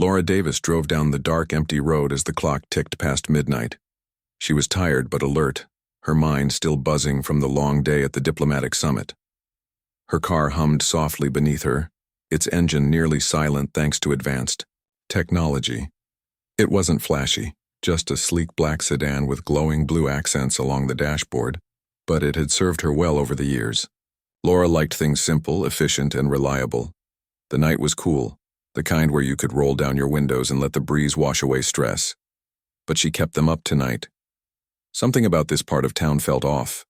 Laura Davis drove down the dark, empty road as the clock ticked past midnight. She was tired but alert, her mind still buzzing from the long day at the diplomatic summit. Her car hummed softly beneath her, its engine nearly silent thanks to advanced technology. It wasn't flashy, just a sleek black sedan with glowing blue accents along the dashboard, but it had served her well over the years. Laura liked things simple, efficient, and reliable. The night was cool, the kind where you could roll down your windows and let the breeze wash away stress. But she kept them up tonight. Something about this part of town felt off.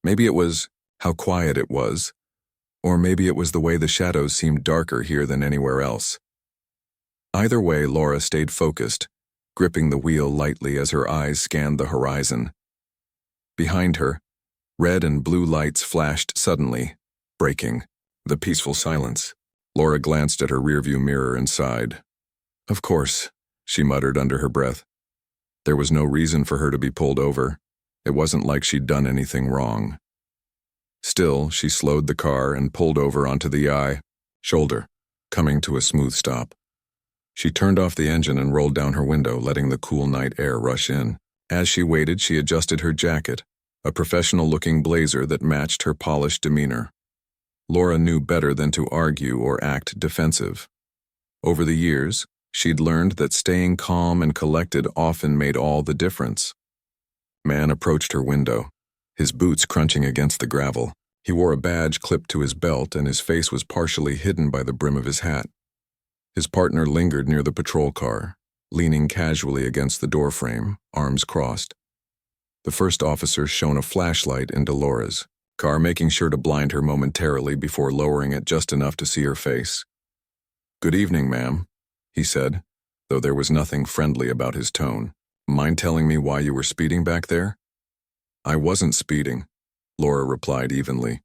Maybe it was how quiet it was, or maybe it was the way the shadows seemed darker here than anywhere else. Either way, Laura stayed focused, gripping the wheel lightly as her eyes scanned the horizon. Behind her, red and blue lights flashed suddenly, breaking the peaceful silence. Laura glanced at her rearview mirror and sighed. Of course, she muttered under her breath. There was no reason for her to be pulled over. It wasn't like she'd done anything wrong. Still, she slowed the car and pulled over onto the shoulder, coming to a smooth stop. She turned off the engine and rolled down her window, letting the cool night air rush in. As she waited, she adjusted her jacket, a professional-looking blazer that matched her polished demeanor. Laura knew better than to argue or act defensive. Over the years, she'd learned that staying calm and collected often made all the difference. Man approached her window, his boots crunching against the gravel. He wore a badge clipped to his belt and his face was partially hidden by the brim of his hat. His partner lingered near the patrol car, leaning casually against the doorframe, arms crossed. The first officer shone a flashlight into Laura's car, making sure to blind her momentarily before lowering it just enough to see her face. "Good evening, ma'am," he said, though there was nothing friendly about his tone. "Mind telling me why you were speeding back there?" "I wasn't speeding," Laura replied evenly.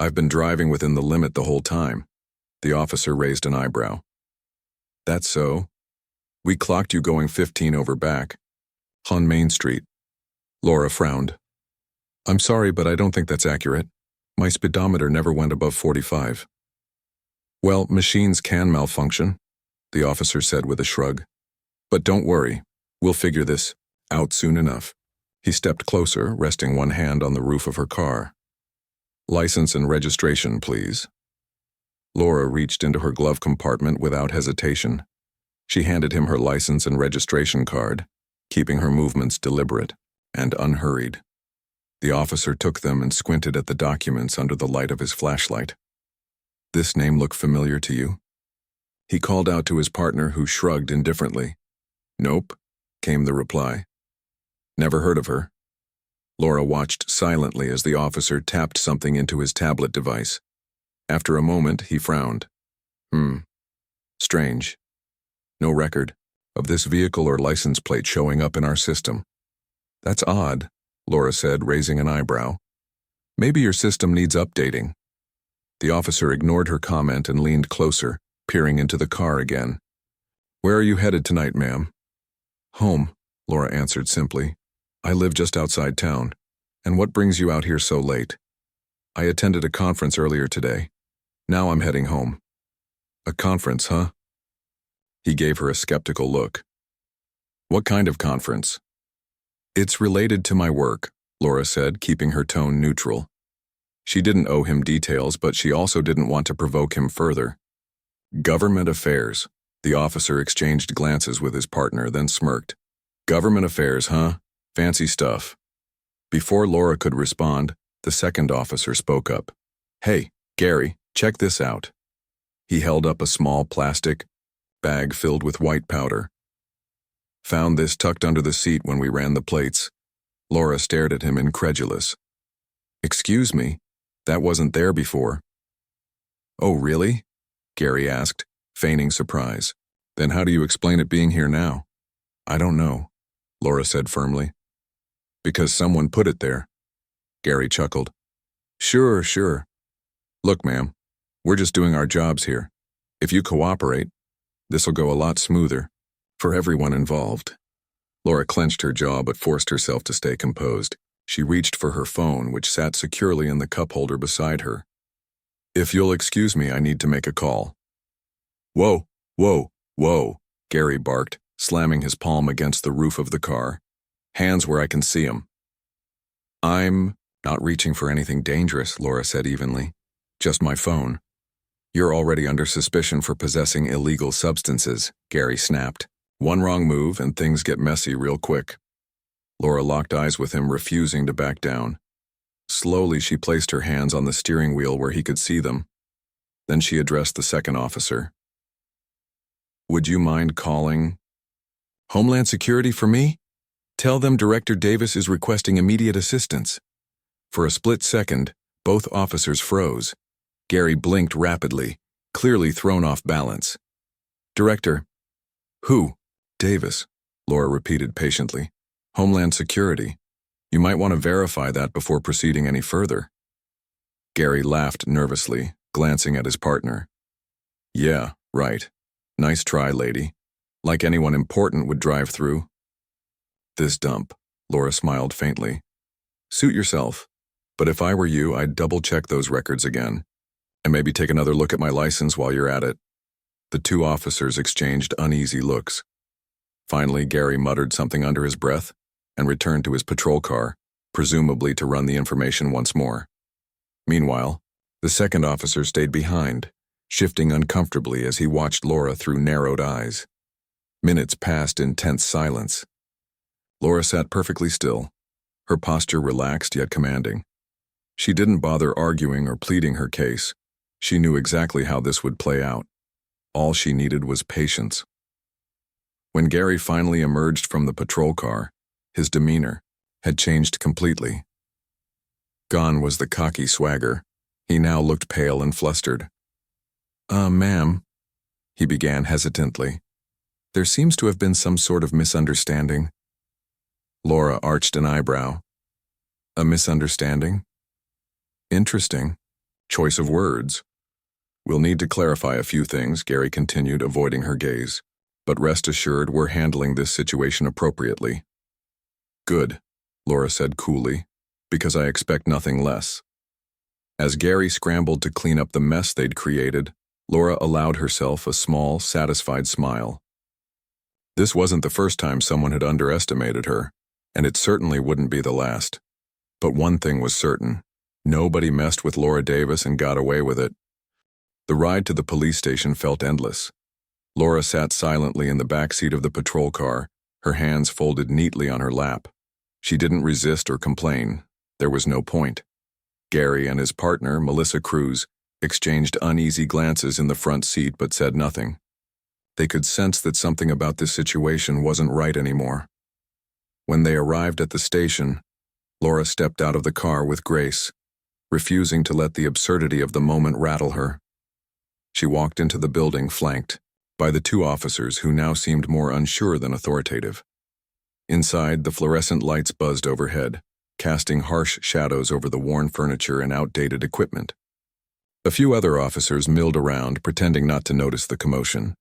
"I've been driving within the limit the whole time." The officer raised an eyebrow. "That's so? We clocked you going 15 over back on Main Street." Laura frowned. "I'm sorry, but I don't think that's accurate. My speedometer never went above 45. "Well, machines can malfunction," the officer said with a shrug. "But don't worry, we'll figure this out soon enough." He stepped closer, resting one hand on the roof of her car. "License and registration, please." Laura reached into her glove compartment without hesitation. She handed him her license and registration card, keeping her movements deliberate and unhurried. The officer took them and squinted at the documents under the light of his flashlight. "This name look familiar to you?" He called out to his partner, who shrugged indifferently. "Nope," came the reply. "Never heard of her." Laura watched silently as the officer tapped something into his tablet device. After a moment, he frowned. Strange. No record of this vehicle or license plate showing up in our system." "That's odd," Laura said, raising an eyebrow. "Maybe your system needs updating." The officer ignored her comment and leaned closer, peering into the car again. "Where are you headed tonight, ma'am?" "Home," Laura answered simply. "I live just outside town. And what brings you out here so late?" "I attended a conference earlier today. Now I'm heading home." "A conference, huh?" He gave her a skeptical look. "What kind of conference?" "It's related to my work," Laura said, keeping her tone neutral. She didn't owe him details, but she also didn't want to provoke him further. "Government affairs." The officer exchanged glances with his partner, then smirked. "Government affairs, huh? Fancy stuff." Before Laura could respond, the second officer spoke up. "Hey, Gary, check this out." He held up a small plastic bag filled with white powder. "Found this tucked under the seat when we ran the plates." Laura stared at him, incredulous. "Excuse me, that wasn't there before." "Oh, really?" Gary asked, feigning surprise. "Then how do you explain it being here now?" "I don't know," Laura said firmly. "Because someone put it there." Gary chuckled. Sure. Look, ma'am, we're just doing our jobs here. If you cooperate, this'll go a lot smoother for everyone involved." Laura clenched her jaw but forced herself to stay composed. She reached for her phone, which sat securely in the cup holder beside her. "If you'll excuse me, I need to make a call." Whoa. Gary barked, slamming his palm against the roof of the car. Hands where I can see 'em. I'm not reaching for anything dangerous, Laura said evenly. Just my phone. You're already under suspicion for possessing illegal substances, Gary snapped. One wrong move and things get messy real quick. Laura locked eyes with him, refusing to back down. Slowly, she placed her hands on the steering wheel where he could see them. Then she addressed the second officer. Would you mind calling Homeland Security for me? Tell them Director Davis is requesting immediate assistance. For a split second, both officers froze. Gary blinked rapidly, clearly thrown off balance. Director. Who? Davis, Laura repeated patiently. Homeland Security. You might want to verify that before proceeding any further. Gary laughed nervously, glancing at his partner. Yeah, right. Nice try, lady. Like anyone important would drive through. This dump, Laura smiled faintly. Suit yourself. But if I were you, I'd double-check those records again. And maybe take another look at my license while you're at it. The two officers exchanged uneasy looks. Finally, Gary muttered something under his breath and returned to his patrol car, presumably to run the information once more. Meanwhile, the second officer stayed behind, shifting uncomfortably as he watched Laura through narrowed eyes. Minutes passed in tense silence. Laura sat perfectly still, her posture relaxed yet commanding. She didn't bother arguing or pleading her case. She knew exactly how this would play out. All she needed was patience. When Gary finally emerged from the patrol car, his demeanor had changed completely. Gone was the cocky swagger. He now looked pale and flustered. Ma'am, he began hesitantly. There seems to have been some sort of misunderstanding. Laura arched an eyebrow. A misunderstanding? Interesting. Choice of words. We'll need to clarify a few things, Gary continued, avoiding her gaze. But rest assured, we're handling this situation appropriately. Good, Laura said coolly, because I expect nothing less. As Gary scrambled to clean up the mess they'd created, Laura allowed herself a small, satisfied smile. This wasn't the first time someone had underestimated her, and it certainly wouldn't be the last. But one thing was certain. Nobody messed with Laura Davis and got away with it. The ride to the police station felt endless. Laura sat silently in the back seat of the patrol car, her hands folded neatly on her lap. She didn't resist or complain. There was no point. Gary and his partner, Melissa Cruz, exchanged uneasy glances in the front seat but said nothing. They could sense that something about this situation wasn't right anymore. When they arrived at the station, Laura stepped out of the car with grace, refusing to let the absurdity of the moment rattle her. She walked into the building flanked by the two officers who now seemed more unsure than authoritative. Inside, the fluorescent lights buzzed overhead, casting harsh shadows over the worn furniture and outdated equipment. A few other officers milled around, pretending not to notice the commotion.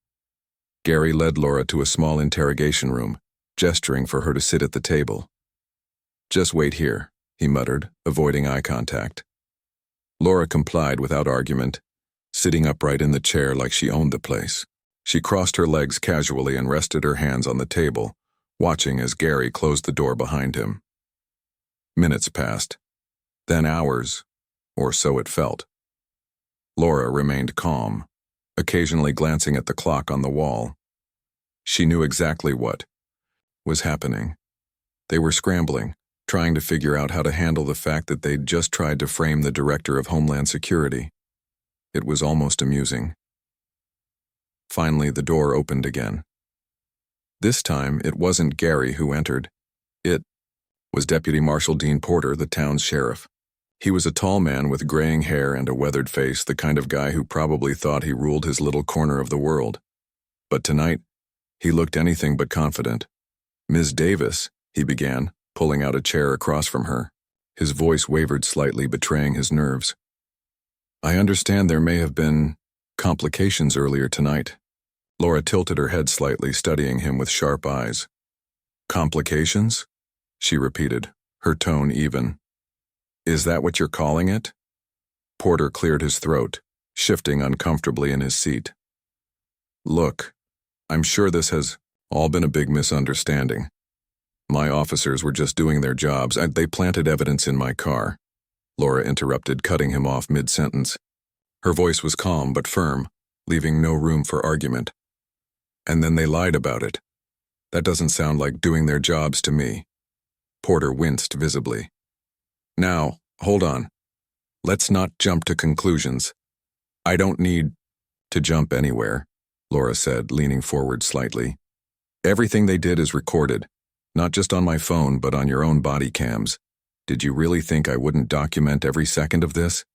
Gary led Laura to a small interrogation room, gesturing for her to sit at the table. Just wait here, he muttered, avoiding eye contact. Laura complied without argument, sitting upright in the chair like she owned the place. She crossed her legs casually and rested her hands on the table, watching as Gary closed the door behind him. Minutes passed, then hours, or so it felt. Laura remained calm, occasionally glancing at the clock on the wall. She knew exactly what was happening. They were scrambling, trying to figure out how to handle the fact that they'd just tried to frame the director of Homeland Security. It was almost amusing. Finally, the door opened again. This time, it wasn't Gary who entered. It was Deputy Marshal Dean Porter, the town's sheriff. He was a tall man with graying hair and a weathered face, the kind of guy who probably thought he ruled his little corner of the world. But tonight, he looked anything but confident. Ms. Davis, he began, pulling out a chair across from her. His voice wavered slightly, betraying his nerves. I understand there may have been complications earlier tonight. Laura tilted her head slightly, studying him with sharp eyes. Complications? She repeated, her tone even. Is that what you're calling it? Porter cleared his throat, shifting uncomfortably in his seat. Look, I'm sure this has all been a big misunderstanding. My officers were just doing their jobs, and they planted evidence in my car. Laura interrupted, cutting him off mid-sentence. Her voice was calm but firm, leaving no room for argument. And then they lied about it. That doesn't sound like doing their jobs to me. Porter winced visibly. Now, hold on. Let's not jump to conclusions. I don't need to jump anywhere, Laura said, leaning forward slightly. Everything they did is recorded, not just on my phone, but on your own body cams. Did you really think I wouldn't document every second of this?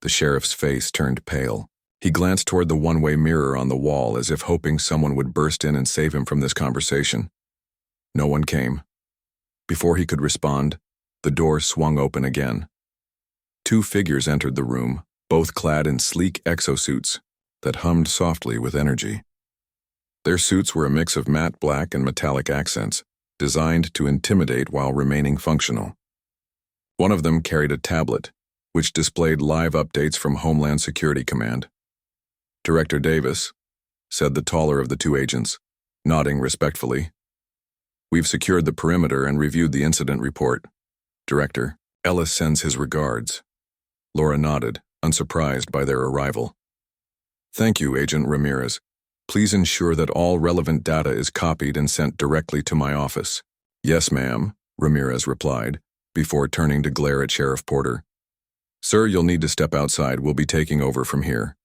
The sheriff's face turned pale. He glanced toward the one-way mirror on the wall as if hoping someone would burst in and save him from this conversation. No one came. Before he could respond, the door swung open again. Two figures entered the room, both clad in sleek exosuits that hummed softly with energy. Their suits were a mix of matte black and metallic accents, designed to intimidate while remaining functional. One of them carried a tablet, which displayed live updates from Homeland Security Command. Director Davis, said the taller of the two agents, nodding respectfully. We've secured the perimeter and reviewed the incident report. Director, Ellis sends his regards. Laura nodded, unsurprised by their arrival. Thank you, Agent Ramirez. Please ensure that all relevant data is copied and sent directly to my office. Yes, ma'am, Ramirez replied, before turning to glare at Sheriff Porter. Sir, you'll need to step outside. We'll be taking over from here.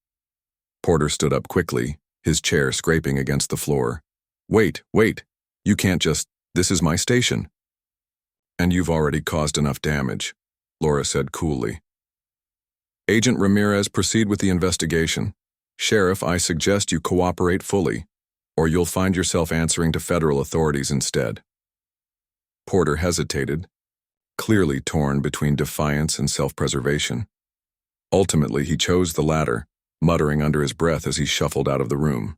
Porter stood up quickly, his chair scraping against the floor. Wait. You can't just... This is my station. And you've already caused enough damage, Laura said coolly. Agent Ramirez, proceed with the investigation. Sheriff, I suggest you cooperate fully, or you'll find yourself answering to federal authorities instead. Porter hesitated, clearly torn between defiance and self-preservation. Ultimately, he chose the latter, muttering under his breath as he shuffled out of the room.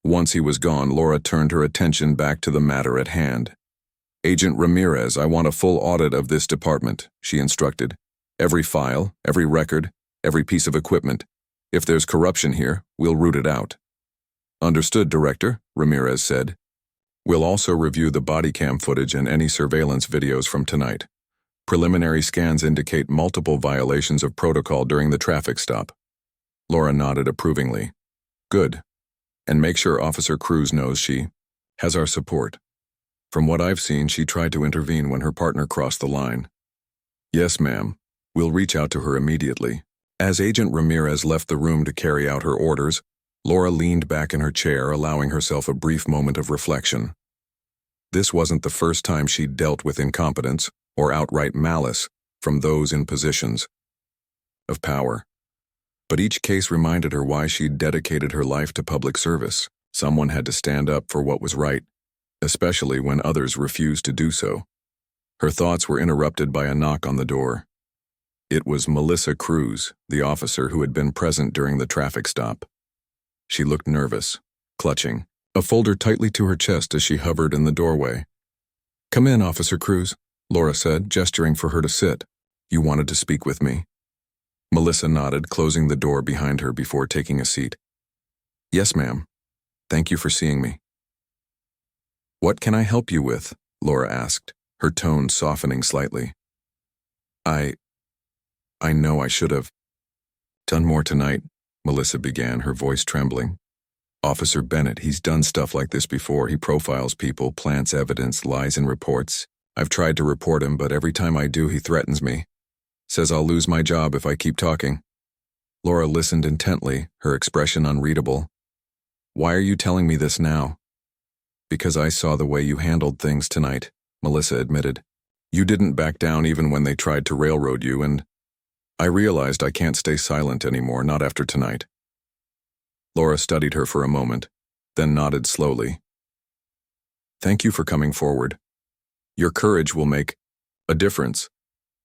Once he was gone, Laura turned her attention back to the matter at hand. Agent Ramirez, I want a full audit of this department, she instructed. Every file, every record, every piece of equipment. If there's corruption here, we'll root it out. Understood, Director, Ramirez said. We'll also review the body cam footage and any surveillance videos from tonight. Preliminary scans indicate multiple violations of protocol during the traffic stop. Laura nodded approvingly. Good. And make sure Officer Cruz knows she has our support. From what I've seen, she tried to intervene when her partner crossed the line. Yes, ma'am. We'll reach out to her immediately. As Agent Ramirez left the room to carry out her orders, Laura leaned back in her chair, allowing herself a brief moment of reflection. This wasn't the first time she'd dealt with incompetence or outright malice from those in positions of power. But each case reminded her why she'd dedicated her life to public service. Someone had to stand up for what was right, especially when others refused to do so. Her thoughts were interrupted by a knock on the door. It was Melissa Cruz, the officer who had been present during the traffic stop. She looked nervous, clutching a folder tightly to her chest as she hovered in the doorway. Come in, Officer Cruz, Laura said, gesturing for her to sit. You wanted to speak with me. Melissa nodded, closing the door behind her before taking a seat. Yes, ma'am. Thank you for seeing me. What can I help you with? Laura asked, her tone softening slightly. I know I should have done more tonight, Melissa began, her voice trembling. Officer Bennett, he's done stuff like this before. He profiles people, plants evidence, lies in reports. I've tried to report him, but every time I do, he threatens me. Says I'll lose my job if I keep talking. Laura listened intently, her expression unreadable. Why are you telling me this now? Because I saw the way you handled things tonight, Melissa admitted. You didn't back down even when they tried to railroad you, and I realized I can't stay silent anymore, not after tonight. Laura studied her for a moment, then nodded slowly. Thank you for coming forward. Your courage will make a difference,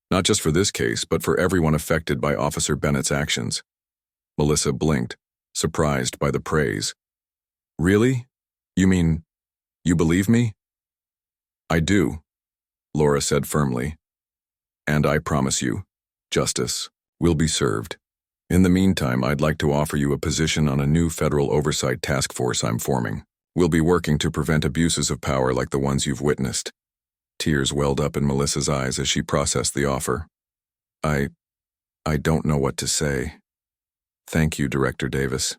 not just for this case, but for everyone affected by Officer Bennett's actions. Melissa blinked, surprised by the praise. Really? You mean, you believe me? I do, Laura said firmly. And I promise you, justice will be served. In the meantime, I'd like to offer you a position on a new federal oversight task force I'm forming. We'll be working to prevent abuses of power like the ones you've witnessed." Tears welled up in Melissa's eyes as she processed the offer. I don't know what to say. Thank you, Director Davis.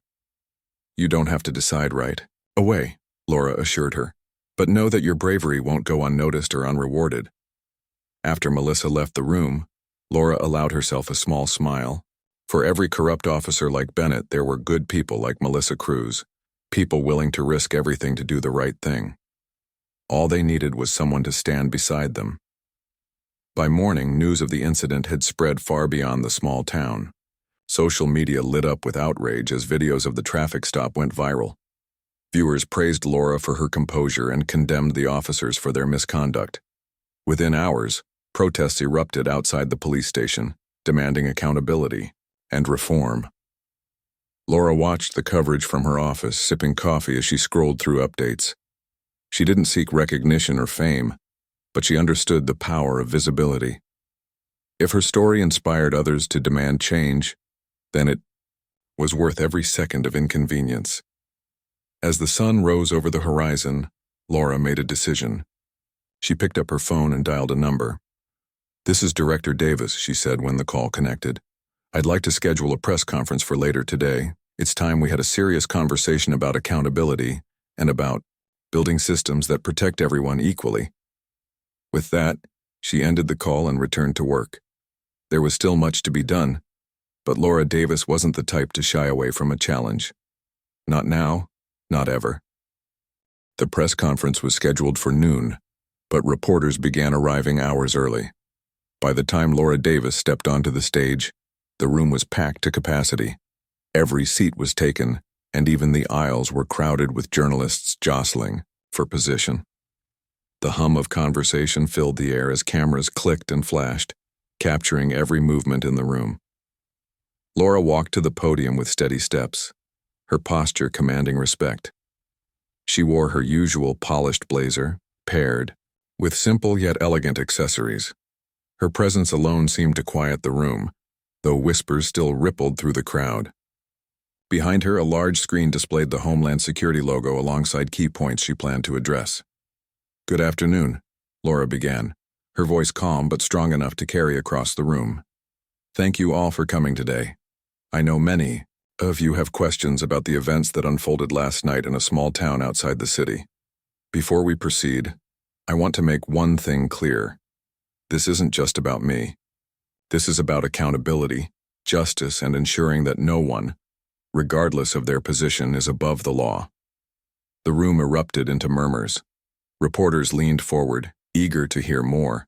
You don't have to decide right away, Laura assured her. But know that your bravery won't go unnoticed or unrewarded. After Melissa left the room, Laura allowed herself a small smile. For every corrupt officer like Bennett, there were good people like Melissa Cruz, people willing to risk everything to do the right thing. All they needed was someone to stand beside them. By morning, news of the incident had spread far beyond the small town. Social media lit up with outrage as videos of the traffic stop went viral. Viewers praised Laura for her composure and condemned the officers for their misconduct. Within hours, protests erupted outside the police station, demanding accountability and reform. Laura watched the coverage from her office, sipping coffee as she scrolled through updates. She didn't seek recognition or fame, but she understood the power of visibility. If her story inspired others to demand change, then it was worth every second of inconvenience. As the sun rose over the horizon, Laura made a decision. She picked up her phone and dialed a number. "This is Director Davis," she said when the call connected. "I'd like to schedule a press conference for later today. It's time we had a serious conversation about accountability and about building systems that protect everyone equally." With that, she ended the call and returned to work. There was still much to be done, but Laura Davis wasn't the type to shy away from a challenge. Not now, not ever. The press conference was scheduled for noon, but reporters began arriving hours early. By the time Laura Davis stepped onto the stage, the room was packed to capacity. Every seat was taken, and even the aisles were crowded with journalists jostling for position. The hum of conversation filled the air as cameras clicked and flashed, capturing every movement in the room. Laura walked to the podium with steady steps, her posture commanding respect. She wore her usual polished blazer, paired with simple yet elegant accessories. Her presence alone seemed to quiet the room, though whispers still rippled through the crowd. Behind her, a large screen displayed the Homeland Security logo alongside key points she planned to address. "Good afternoon," Laura began, her voice calm but strong enough to carry across the room. "Thank you all for coming today. I know many of you have questions about the events that unfolded last night in a small town outside the city. Before we proceed, I want to make one thing clear. This isn't just about me. This is about accountability, justice, and ensuring that no one, regardless of their position, is above the law." The room erupted into murmurs. Reporters leaned forward, eager to hear more.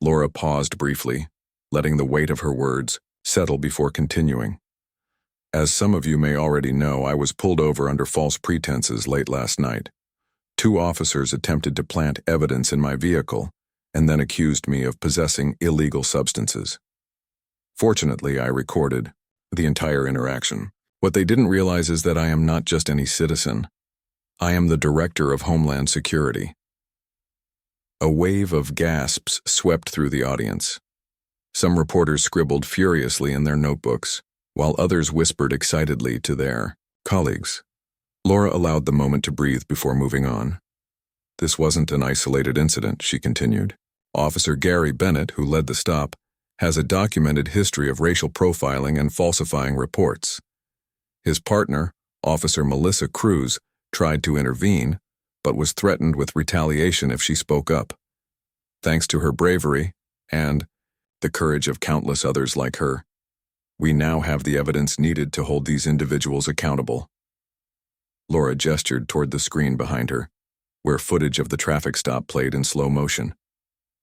Laura paused briefly, letting the weight of her words settle before continuing. "As some of you may already know, I was pulled over under false pretenses late last night. 2 officers attempted to plant evidence in my vehicle and then accused me of possessing illegal substances. Fortunately, I recorded the entire interaction. What they didn't realize is that I am not just any citizen. I am the Director of Homeland Security." A wave of gasps swept through the audience. Some reporters scribbled furiously in their notebooks, while others whispered excitedly to their colleagues. Laura allowed the moment to breathe before moving on. "This wasn't an isolated incident," she continued. "Officer Gary Bennett, who led the stop, has a documented history of racial profiling and falsifying reports. His partner, Officer Melissa Cruz, tried to intervene, but was threatened with retaliation if she spoke up. Thanks to her bravery and the courage of countless others like her, we now have the evidence needed to hold these individuals accountable." Laura gestured toward the screen behind her, where footage of the traffic stop played in slow motion.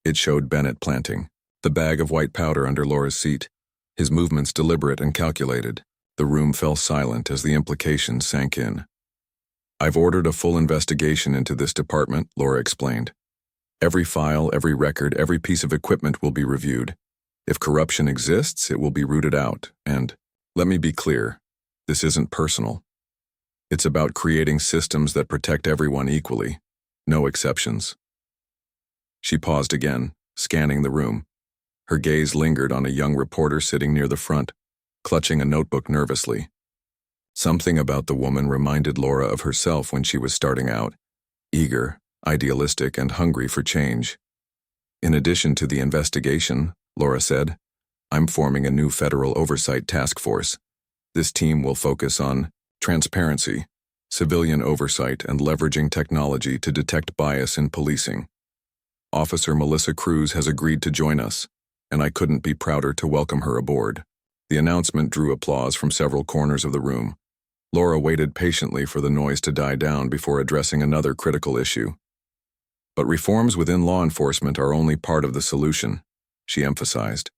It showed Bennett planting the bag of white powder under Laura's seat, his movements deliberate and calculated. The room fell silent as the implications sank in. "I've ordered a full investigation into this department," Laura explained. "Every file, every record, every piece of equipment will be reviewed. If corruption exists, it will be rooted out. And let me be clear, this isn't personal. It's about creating systems that protect everyone equally, no exceptions." She paused again, scanning the room. Her gaze lingered on a young reporter sitting near the front, clutching a notebook nervously. Something about the woman reminded Laura of herself when she was starting out, eager, idealistic, and hungry for change. In addition to the investigation, Laura said, I'm forming a new federal oversight task force. This team will focus on transparency, civilian oversight, and leveraging technology to detect bias in policing. Officer Melissa Cruz has agreed to join us, and I couldn't be prouder to welcome her aboard. The announcement drew applause from several corners of the room. Laura waited patiently for the noise to die down before addressing another critical issue. But reforms within law enforcement are only part of the solution, she emphasized.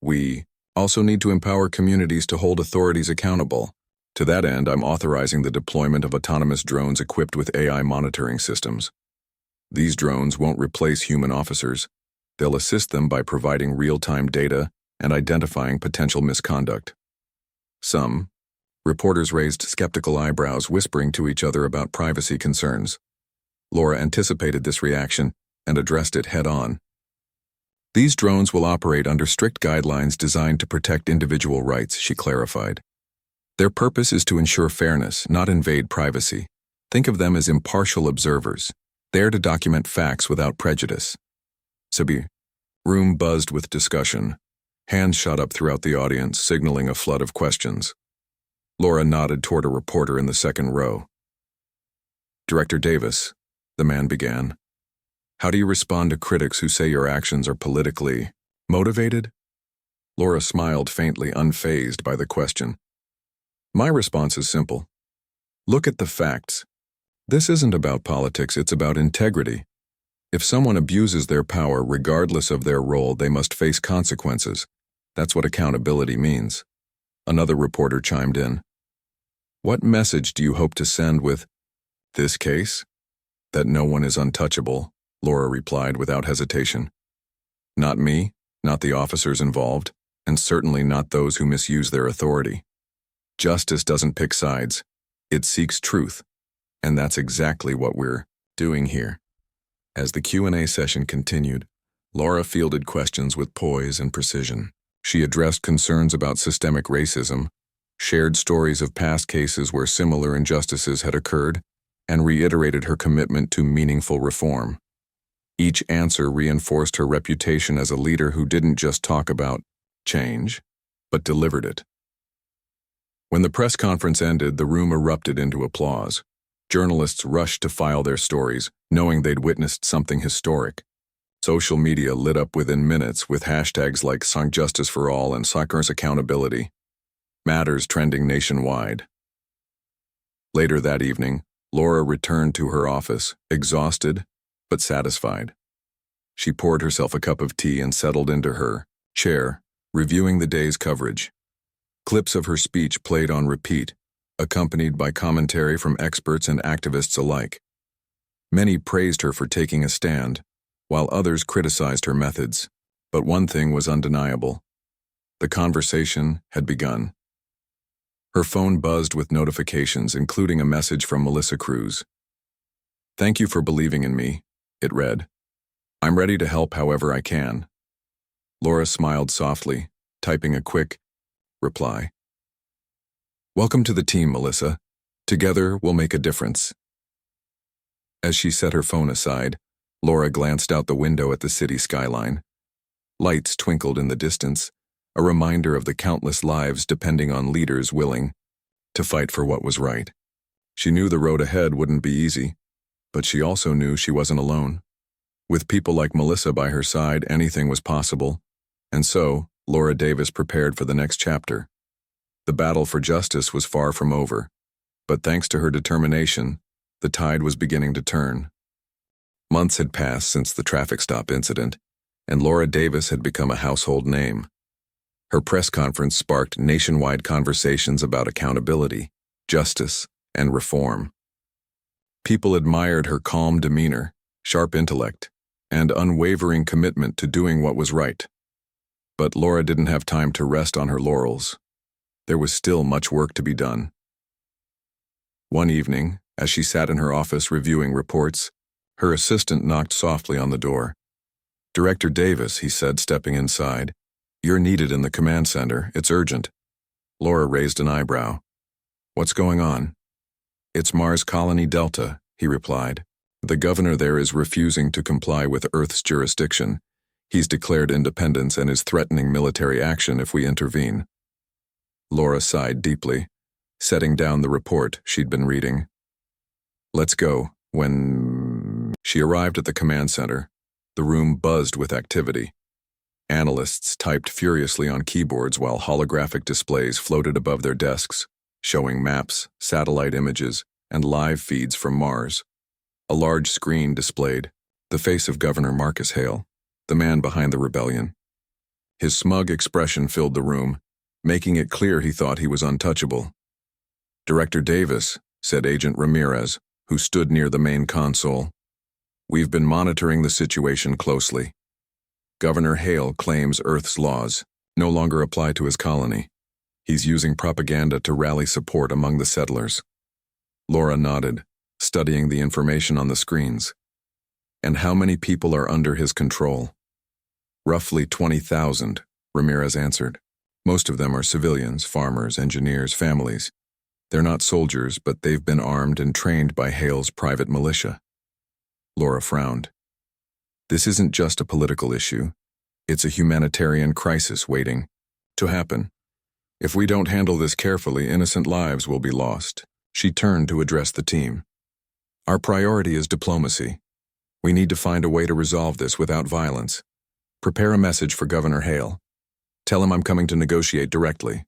We also need to empower communities to hold authorities accountable. To that end, I'm authorizing the deployment of autonomous drones equipped with AI monitoring systems. These drones won't replace human officers. They'll assist them by providing real-time data and identifying potential misconduct. Some reporters raised skeptical eyebrows, whispering to each other about privacy concerns. Laura anticipated this reaction and addressed it head-on. These drones will operate under strict guidelines designed to protect individual rights, she clarified. Their purpose is to ensure fairness, not invade privacy. Think of them as impartial observers, there to document facts without prejudice. The room buzzed with discussion. Hands shot up throughout the audience, signaling a flood of questions. Laura nodded toward a reporter in the second row. Director Davis, the man began. How do you respond to critics who say your actions are politically motivated? Laura smiled faintly, unfazed by the question. My response is simple. Look at the facts. This isn't about politics, it's about integrity. If someone abuses their power regardless of their role, they must face consequences. That's what accountability means. Another reporter chimed in. What message do you hope to send with this case? That no one is untouchable, Laura replied without hesitation. Not me, not the officers involved, and certainly not those who misuse their authority. Justice doesn't pick sides. It seeks truth. And that's exactly what we're doing here. As the Q&A session continued, Laura fielded questions with poise and precision. She addressed concerns about systemic racism, shared stories of past cases where similar injustices had occurred, and reiterated her commitment to meaningful reform. Each answer reinforced her reputation as a leader who didn't just talk about change, but delivered it. When the press conference ended, the room erupted into applause. Journalists rushed to file their stories, knowing they'd witnessed something historic. Social media lit up within minutes with hashtags like Justice for All and Cycler's Accountability, matters trending nationwide. Later that evening, Laura returned to her office, exhausted but satisfied. She poured herself a cup of tea and settled into her chair, reviewing the day's coverage. Clips of her speech played on repeat, accompanied by commentary from experts and activists alike. Many praised her for taking a stand, while others criticized her methods. But one thing was undeniable. The conversation had begun. Her phone buzzed with notifications, including a message from Melissa Cruz. Thank you for believing in me, it read. I'm ready to help however I can. Laura smiled softly, typing a quick reply. Welcome to the team, Melissa. Together, we'll make a difference. As she set her phone aside, Laura glanced out the window at the city skyline. Lights twinkled in the distance, a reminder of the countless lives depending on leaders willing to fight for what was right. She knew the road ahead wouldn't be easy, but she also knew she wasn't alone. With people like Melissa by her side, anything was possible, and so Laura Davis prepared for the next chapter. The battle for justice was far from over, but thanks to her determination, the tide was beginning to turn. Months had passed since the traffic stop incident, and Laura Davis had become a household name. Her press conference sparked nationwide conversations about accountability, justice, and reform. People admired her calm demeanor, sharp intellect, and unwavering commitment to doing what was right. But Laura didn't have time to rest on her laurels. There was still much work to be done. One evening, as she sat in her office reviewing reports, her assistant knocked softly on the door. Director Davis, he said, stepping inside. You're needed in the command center. It's urgent. Laura raised an eyebrow. What's going on? It's Mars Colony Delta, he replied. The governor there is refusing to comply with Earth's jurisdiction. He's declared independence and is threatening military action if we intervene. Laura sighed deeply, setting down the report she'd been reading. Let's go. When she arrived at the command center, the room buzzed with activity. Analysts typed furiously on keyboards while holographic displays floated above their desks, showing maps, satellite images, and live feeds from Mars. A large screen displayed the face of Governor Marcus Hale, the man behind the rebellion. His smug expression filled the room, making it clear he thought he was untouchable. Director Davis, said Agent Ramirez, who stood near the main console. We've been monitoring the situation closely. Governor Hale claims Earth's laws no longer apply to his colony. He's using propaganda to rally support among the settlers. Laura nodded, studying the information on the screens. And how many people are under his control? Roughly 20,000, Ramirez answered. Most of them are civilians, farmers, engineers, families. They're not soldiers, but they've been armed and trained by Hale's private militia. Laura frowned. This isn't just a political issue. It's a humanitarian crisis waiting to happen. If we don't handle this carefully, innocent lives will be lost. She turned to address the team. Our priority is diplomacy. We need to find a way to resolve this without violence. Prepare a message for Governor Hale. Tell him I'm coming to negotiate directly.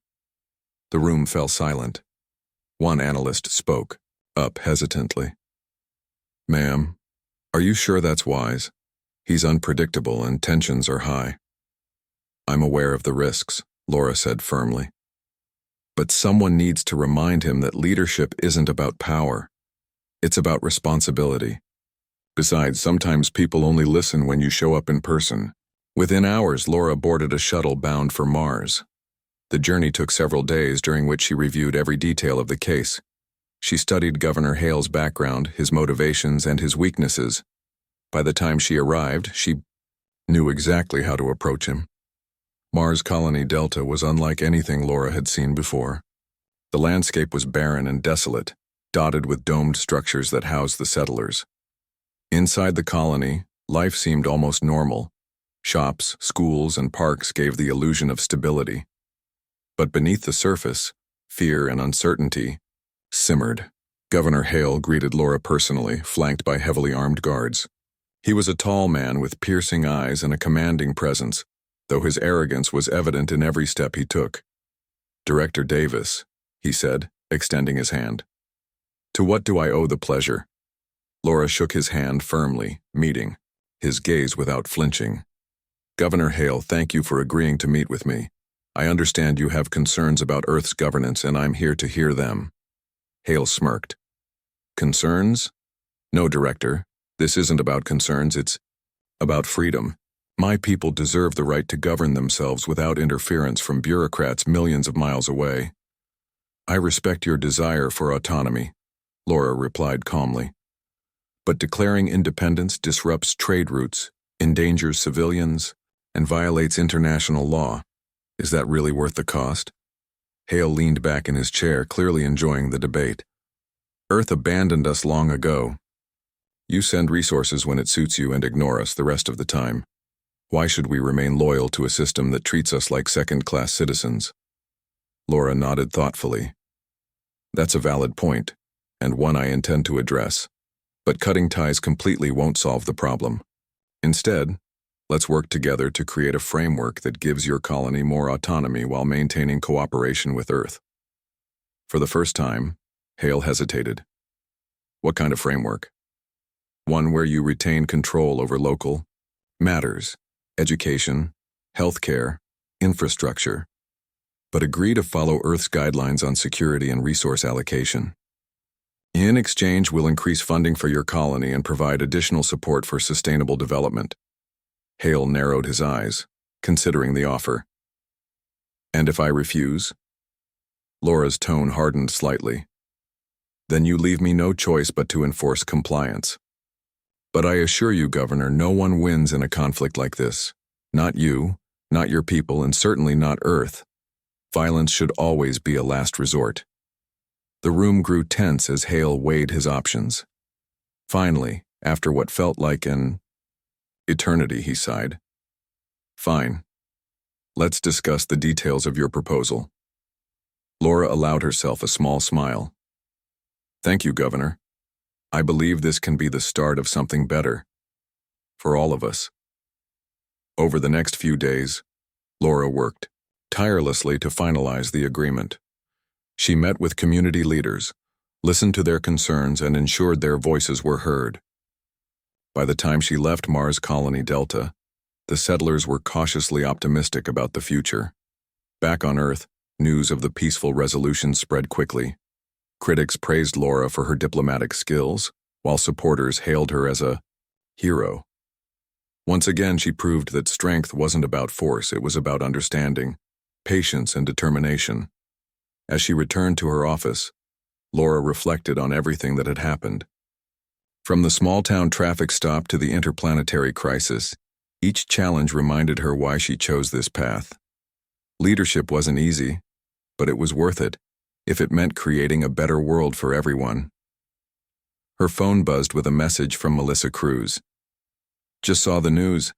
The room fell silent. One analyst spoke, up hesitantly. Ma'am, are you sure that's wise? He's unpredictable and tensions are high. I'm aware of the risks, Laura said firmly. But someone needs to remind him that leadership isn't about power. It's about responsibility. Besides, sometimes people only listen when you show up in person. Within hours, Laura boarded a shuttle bound for Mars. The journey took several days, during which she reviewed every detail of the case. She studied Governor Hale's background, his motivations, and his weaknesses. By the time she arrived, she knew exactly how to approach him. Mars Colony Delta was unlike anything Laura had seen before. The landscape was barren and desolate, dotted with domed structures that housed the settlers. Inside the colony, life seemed almost normal. Shops, schools, and parks gave the illusion of stability. But beneath the surface, fear and uncertainty simmered. Governor Hale greeted Laura personally, flanked by heavily armed guards. He was a tall man with piercing eyes and a commanding presence, though his arrogance was evident in every step he took. Director Davis, he said, extending his hand. To what do I owe the pleasure? Laura shook his hand firmly, meeting, his gaze without flinching. Governor Hale, thank you for agreeing to meet with me. I understand you have concerns about Earth's governance, and I'm here to hear them. Hale smirked. Concerns? No, Director. This isn't about concerns, it's about freedom. My people deserve the right to govern themselves without interference from bureaucrats millions of miles away. I respect your desire for autonomy, Laura replied calmly. But declaring independence disrupts trade routes, endangers civilians, and violates international law. Is that really worth the cost? Hale leaned back in his chair, clearly enjoying the debate. Earth abandoned us long ago. You send resources when it suits you and ignore us the rest of the time. Why should we remain loyal to a system that treats us like second-class citizens? Laura nodded thoughtfully. That's a valid point, and one I intend to address. But cutting ties completely won't solve the problem. Instead, let's work together to create a framework that gives your colony more autonomy while maintaining cooperation with Earth. For the first time, Hale hesitated. What kind of framework? One where you retain control over local matters, education, healthcare, infrastructure, but agree to follow Earth's guidelines on security and resource allocation. In exchange, we'll increase funding for your colony and provide additional support for sustainable development. Hale narrowed his eyes, considering the offer. And if I refuse? Laura's tone hardened slightly. Then you leave me no choice but to enforce compliance. But I assure you, Governor, no one wins in a conflict like this. Not you, not your people, and certainly not Earth. Violence should always be a last resort. The room grew tense as Hale weighed his options. Finally, after what felt like an eternity, he sighed. Fine. Let's discuss the details of your proposal. Laura allowed herself a small smile. Thank you, Governor. I believe this can be the start of something better. For all of us. Over the next few days, Laura worked tirelessly to finalize the agreement. She met with community leaders, listened to their concerns, and ensured their voices were heard. By the time she left Mars Colony Delta, the settlers were cautiously optimistic about the future. Back on Earth, news of the peaceful resolution spread quickly. Critics praised Laura for her diplomatic skills, while supporters hailed her as a hero. Once again, she proved that strength wasn't about force, it was about understanding, patience, and determination. As she returned to her office, Laura reflected on everything that had happened. From the small-town traffic stop to the interplanetary crisis, each challenge reminded her why she chose this path. Leadership wasn't easy, but it was worth it, if it meant creating a better world for everyone. Her phone buzzed with a message from Melissa Cruz. Just saw the news.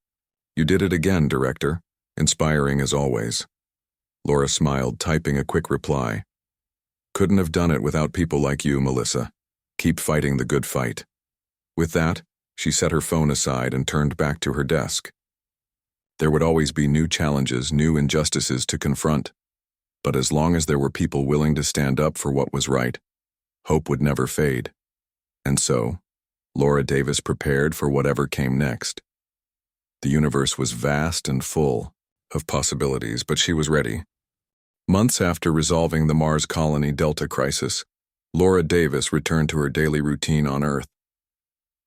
You did it again, Director. Inspiring as always. Laura smiled, typing a quick reply. Couldn't have done it without people like you, Melissa. Keep fighting the good fight. With that, she set her phone aside and turned back to her desk. There would always be new challenges, new injustices to confront. But as long as there were people willing to stand up for what was right, hope would never fade. And so, Laura Davis prepared for whatever came next. The universe was vast and full of possibilities, but she was ready. Months after resolving the Mars Colony Delta crisis, Laura Davis returned to her daily routine on Earth.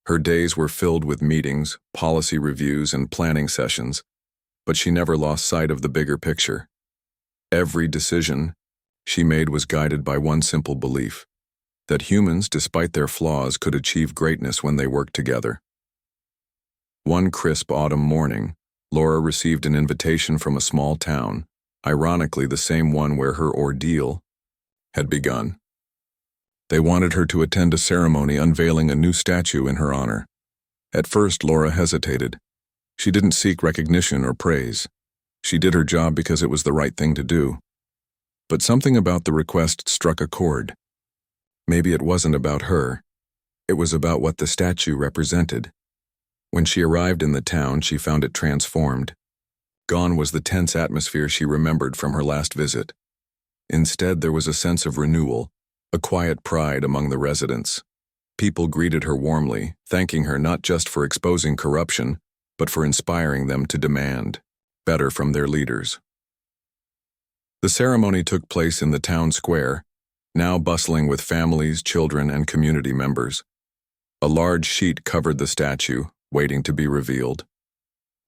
Her days were filled with meetings, policy reviews, and planning sessions, but she never lost sight of the bigger picture. Every decision she made was guided by one simple belief: that humans, despite their flaws, could achieve greatness when they worked together. One crisp autumn morning, Laura received an invitation from a small town, ironically the same one where her ordeal had begun. They wanted her to attend a ceremony unveiling a new statue in her honor. At first, Laura hesitated. She didn't seek recognition or praise. She did her job because it was the right thing to do. But something about the request struck a chord. Maybe it wasn't about her. It was about what the statue represented. When she arrived in the town, she found it transformed. Gone was the tense atmosphere she remembered from her last visit. Instead, there was a sense of renewal, a quiet pride among the residents. People greeted her warmly, thanking her not just for exposing corruption, but for inspiring them to demand better from their leaders. The ceremony took place in the town square, now bustling with families, children, and community members. A large sheet covered the statue, waiting to be revealed.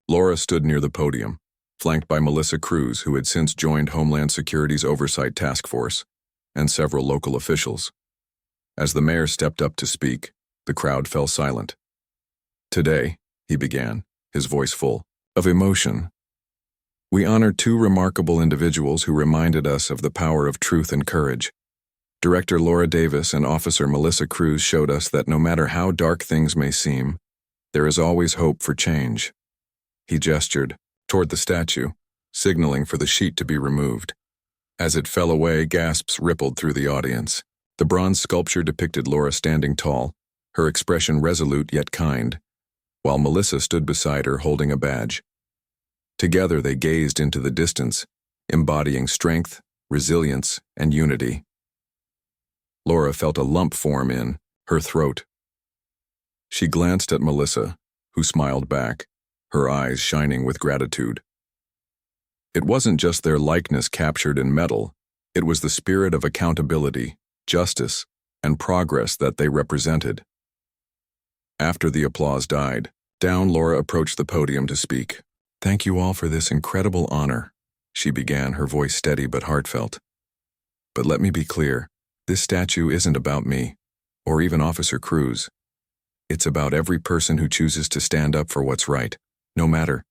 Laura stood near the podium, flanked by Melissa Cruz, who had since joined Homeland Security's Oversight Task Force, and several local officials. As the mayor stepped up to speak, the crowd fell silent. Today, he began, his voice full of emotion. We honor two remarkable individuals who reminded us of the power of truth and courage. Director Laura Davis and Officer Melissa Cruz showed us that no matter how dark things may seem, there is always hope for change. He gestured toward the statue, signaling for the sheet to be removed. As it fell away, gasps rippled through the audience. The bronze sculpture depicted Laura standing tall, her expression resolute yet kind, while Melissa stood beside her holding a badge. Together they gazed into the distance, embodying strength, resilience, and unity. Laura felt a lump form in her throat. She glanced at Melissa, who smiled back, her eyes shining with gratitude. It wasn't just their likeness captured in metal, it was the spirit of accountability, justice, and progress that they represented. After the applause died down, Laura approached the podium to speak. Thank you all for this incredible honor, she began, her voice steady but heartfelt. But let me be clear, this statue isn't about me, or even Officer Cruz. It's about every person who chooses to stand up for what's right, no matter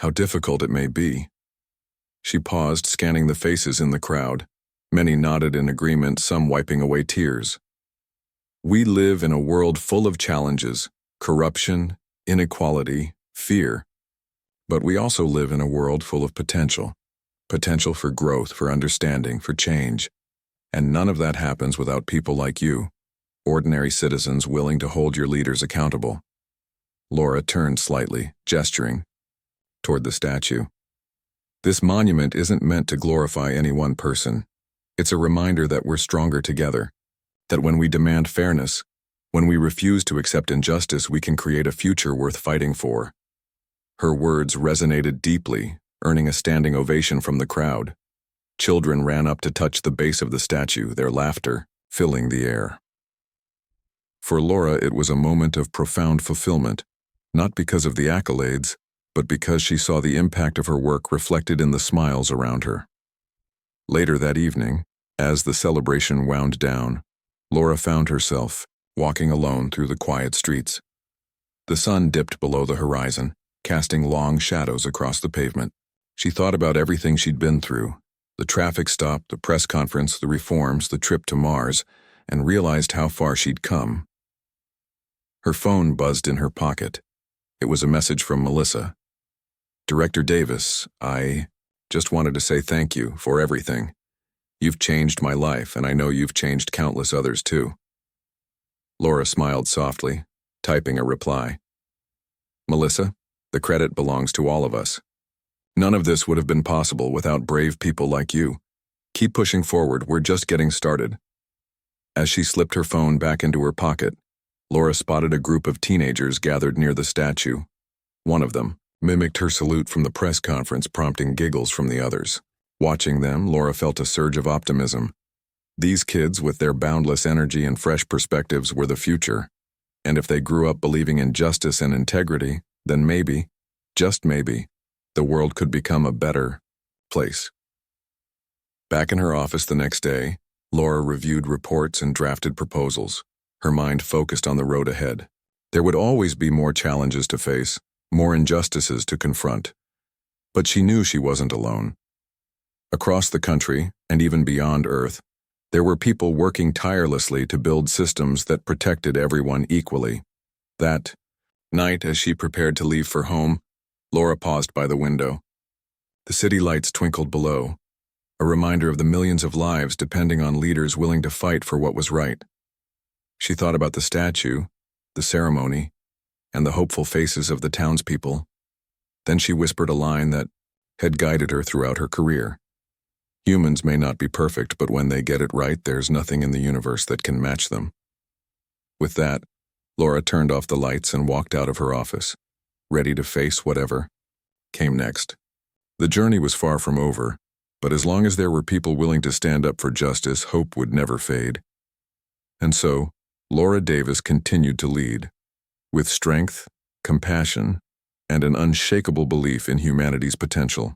how difficult it may be. She paused, scanning the faces in the crowd. Many nodded in agreement, some wiping away tears. We live in a world full of challenges, corruption, inequality, fear. But we also live in a world full of potential. Potential for growth, for understanding, for change. And none of that happens without people like you, ordinary citizens willing to hold your leaders accountable. Laura turned slightly, gesturing toward the statue. This monument isn't meant to glorify any one person. It's a reminder that we're stronger together, that when we demand fairness, when we refuse to accept injustice, we can create a future worth fighting for. Her words resonated deeply, earning a standing ovation from the crowd. Children ran up to touch the base of the statue, their laughter filling the air. For Laura, it was a moment of profound fulfillment, not because of the accolades, but because she saw the impact of her work reflected in the smiles around her. Later that evening, as the celebration wound down, Laura found herself walking alone through the quiet streets. The sun dipped below the horizon, casting long shadows across the pavement. She thought about everything she'd been through, the traffic stop, the press conference, the reforms, the trip to Mars, and realized how far she'd come. Her phone buzzed in her pocket. It was a message from Melissa. "Director Davis, I just wanted to say thank you for everything. You've changed my life, and I know you've changed countless others too." Laura smiled softly, typing a reply. "Melissa, the credit belongs to all of us. None of this would have been possible without brave people like you. Keep pushing forward, we're just getting started." As she slipped her phone back into her pocket, Laura spotted a group of teenagers gathered near the statue. One of them mimicked her salute from the press conference, prompting giggles from the others. Watching them, Laura felt a surge of optimism. These kids, with their boundless energy and fresh perspectives, were the future. And if they grew up believing in justice and integrity, then maybe, just maybe, the world could become a better place. Back in her office the next day, Laura reviewed reports and drafted proposals, her mind focused on the road ahead. There would always be more challenges to face, more injustices to confront. But she knew she wasn't alone. Across the country, and even beyond Earth, there were people working tirelessly to build systems that protected everyone equally. That night, as she prepared to leave for home, Laura paused by the window. The city lights twinkled below, a reminder of the millions of lives depending on leaders willing to fight for what was right. She thought about the statue, the ceremony, and the hopeful faces of the townspeople. Then she whispered a line that had guided her throughout her career. Humans may not be perfect, but when they get it right, there's nothing in the universe that can match them. With that, Laura turned off the lights and walked out of her office, ready to face whatever came next. The journey was far from over, but as long as there were people willing to stand up for justice, hope would never fade. And so, Laura Davis continued to lead, with strength, compassion, and an unshakable belief in humanity's potential.